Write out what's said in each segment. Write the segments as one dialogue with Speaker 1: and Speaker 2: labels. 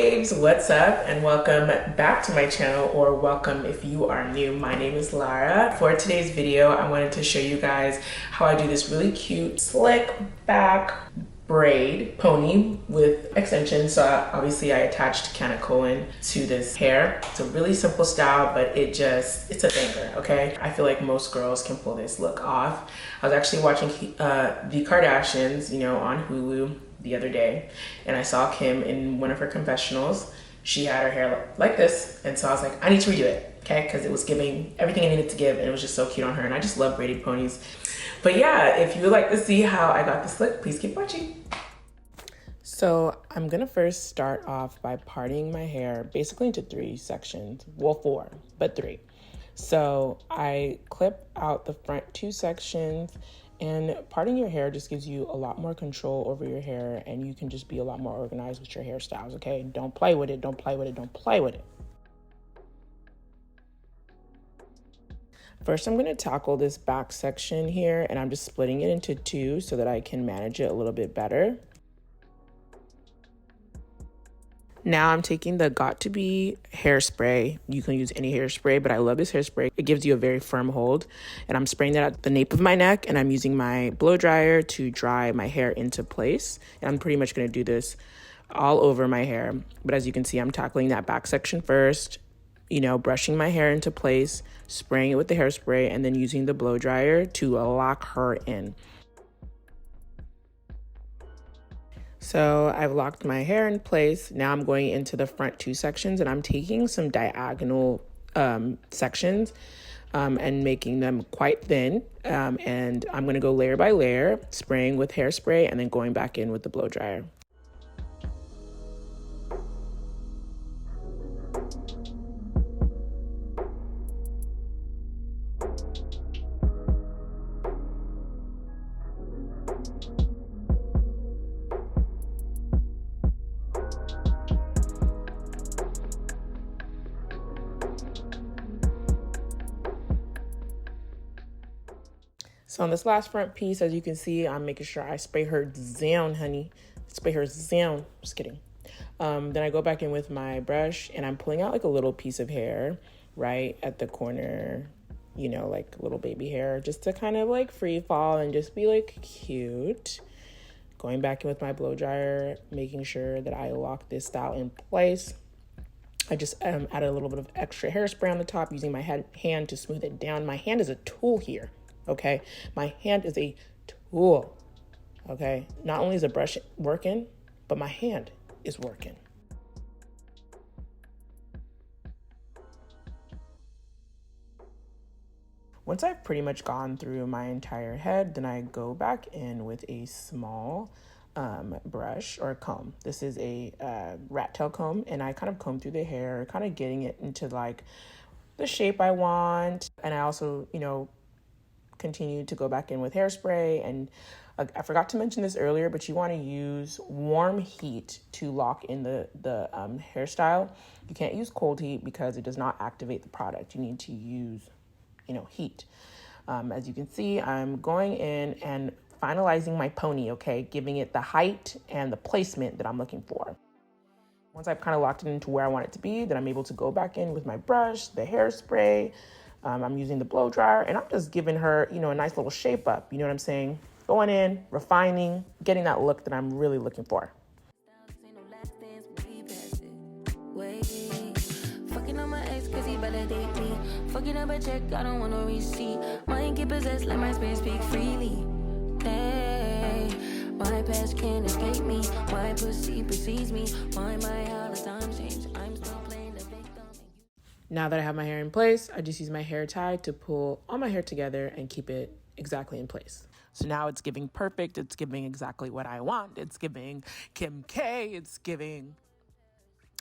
Speaker 1: babes, what's up, and welcome back to my channel, or welcome if you are new. My name is Lara. For today's video, I wanted to show you guys how I do this really cute slick back braid pony with extensions. So obviously I attached canacolin to this hair. It's a really simple style, but it's a banger, okay? I feel like most girls can pull this look off. I was actually watching the Kardashians, on Hulu the other day, and I saw Kim in one of her confessionals. She had her hair like this, and so I was like, I need to redo it, okay? Because it was giving everything it needed to give, and it was just so cute on her, and I just love braided ponies. But yeah, if you would like to see how I got this look, please keep watching. So I'm gonna first start off by parting my hair basically into 3 sections. Well, 4, but 3. So I clip out the front 2 sections, and parting your hair just gives you a lot more control over your hair, and you can just be a lot more organized with your hairstyles, okay? Don't play with it, don't play with it, don't play with it. First, I'm going to tackle this back section here, and I'm just splitting it into 2 so that I can manage it a little bit better. Now I'm taking the Got To Be hairspray. You can use any hairspray, but I love this hairspray. It gives you a very firm hold, and I'm spraying that at the nape of my neck, and I'm using my blow dryer to dry my hair into place. And I'm pretty much going to do this all over my hair. But as you can see, I'm tackling that back section first, brushing my hair into place, spraying it with the hairspray, and then using the blow dryer to lock her in. So I've locked my hair in place. Now I'm going into the front 2 sections, and I'm taking some diagonal sections and making them quite thin. And I'm going to go layer by layer, spraying with hairspray and then going back in with the blow dryer. So on this last front piece, as you can see, I'm making sure I spray her down, honey. Spray her down. Just kidding. Then I go back in with my brush, and I'm pulling out like a little piece of hair right at the corner, like little baby hair, just to kind of like free fall and just be like cute. Going back in with my blow dryer, making sure that I lock this style in place. I just added a little bit of extra hairspray on the top, using my hand to smooth it down. My hand is a tool here. Okay, my hand is a tool, okay? Not only is the brush working, but my hand is working. Once I've pretty much gone through my entire head, then I go back in with a small brush or comb. This is a rat tail comb, and I kind of comb through the hair, kind of getting it into like the shape I want. And I also, continue to go back in with hairspray. And I forgot to mention this earlier, but you want to use warm heat to lock in the hairstyle. You can't use cold heat because it does not activate the product. You need to use, heat. As you can see, I'm going in and finalizing my pony, okay? Giving it the height and the placement that I'm looking for. Once I've kind of locked it into where I want it to be, then I'm able to go back in with my brush, the hairspray. I'm using the blow dryer, and I'm just giving her, a nice little shape up. You know what I'm saying? Going in, refining, getting that look that I'm really looking for.
Speaker 2: Fucking on my ex cause he validate me. Fucking up a check, I don't want no receipt. Mind get possessed, let my space speak freely. Hey, my past can't escape me. My pussy precedes me. Why my all the time change? I'm still playing the victim.
Speaker 1: Now that I have my hair in place, I just use my hair tie to pull all my hair together and keep it exactly in place. So now it's giving perfect. It's giving exactly what I want. It's giving Kim K. It's giving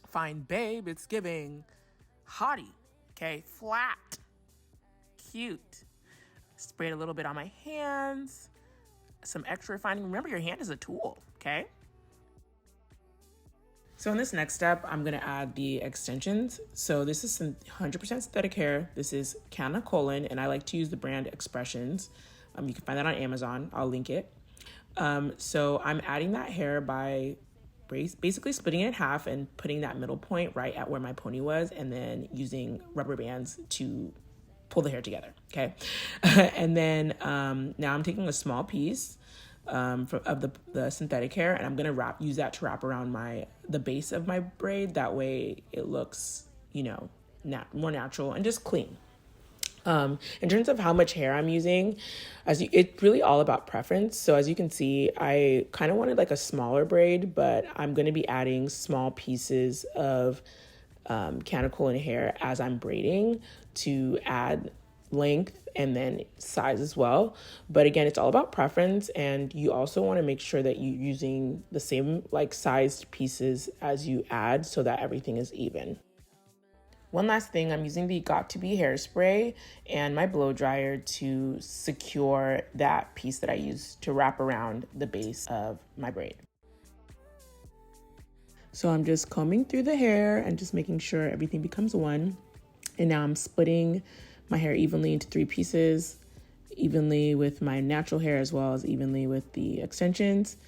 Speaker 1: fine babe. It's giving hottie. Okay, flat, cute. Sprayed a little bit on my hands. Some extra refining. Remember, your hand is a tool, okay? So in this next step, I'm gonna add the extensions. So this is some 100% synthetic hair. This is canacolin, and I like to use the brand Expressions. You can find that on Amazon. I'll link it. So I'm adding that hair by basically splitting it in half and putting that middle point right at where my pony was, and then using rubber bands to pull the hair together, okay? And then now I'm taking a small piece of the synthetic hair, and I'm gonna use that to wrap around the base of my braid. That way it looks, you know, more natural and just clean. In terms of how much hair I'm using, it's really all about preference. So as you can see, I kind of wanted like a smaller braid, but I'm going to be adding small pieces of cuticle and hair as I'm braiding to add length and then size as well. But again, it's all about preference, and you also want to make sure that you're using the same like sized pieces as you add so that everything is even. One last thing, I'm using the Got To Be hairspray and my blow dryer to secure that piece that I used to wrap around the base of my braid. So I'm just combing through the hair and just making sure everything becomes one. And now I'm splitting my hair evenly into 3 pieces, evenly with my natural hair as well as evenly with the extensions.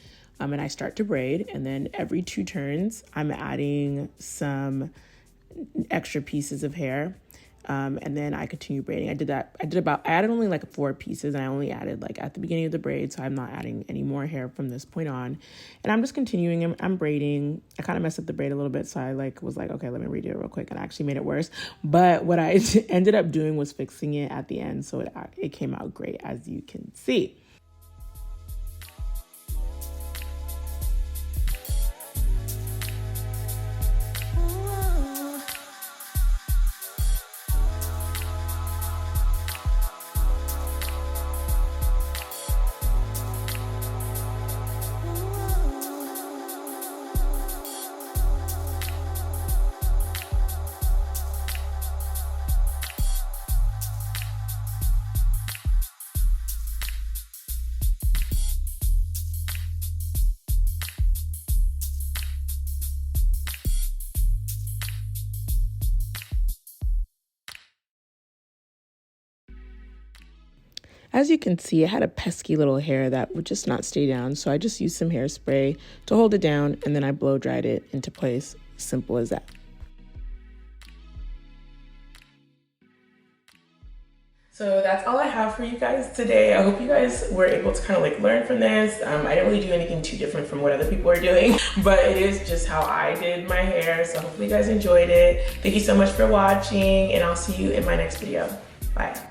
Speaker 1: And I start to braid, and then every 2 turns, I'm adding some extra pieces of hair, and then I continue braiding. I added only like 4 pieces, and I only added like at the beginning of the braid, so I'm not adding any more hair from this point on. And I'm just continuing. I'm braiding. I kind of messed up the braid a little bit, so I was like, okay, let me redo it real quick, and I actually made it worse. But what I ended up doing was fixing it at the end, so it came out great, as you can see. As you can see, it had a pesky little hair that would just not stay down, so I just used some hairspray to hold it down, and then I blow dried it into place. Simple as that. So that's all I have for you guys today. I hope you guys were able to kind of like learn from this. I didn't really do anything too different from what other people are doing, but it is just how I did my hair. So hopefully you guys enjoyed it. Thank you so much for watching, and I'll see you in my next video. Bye.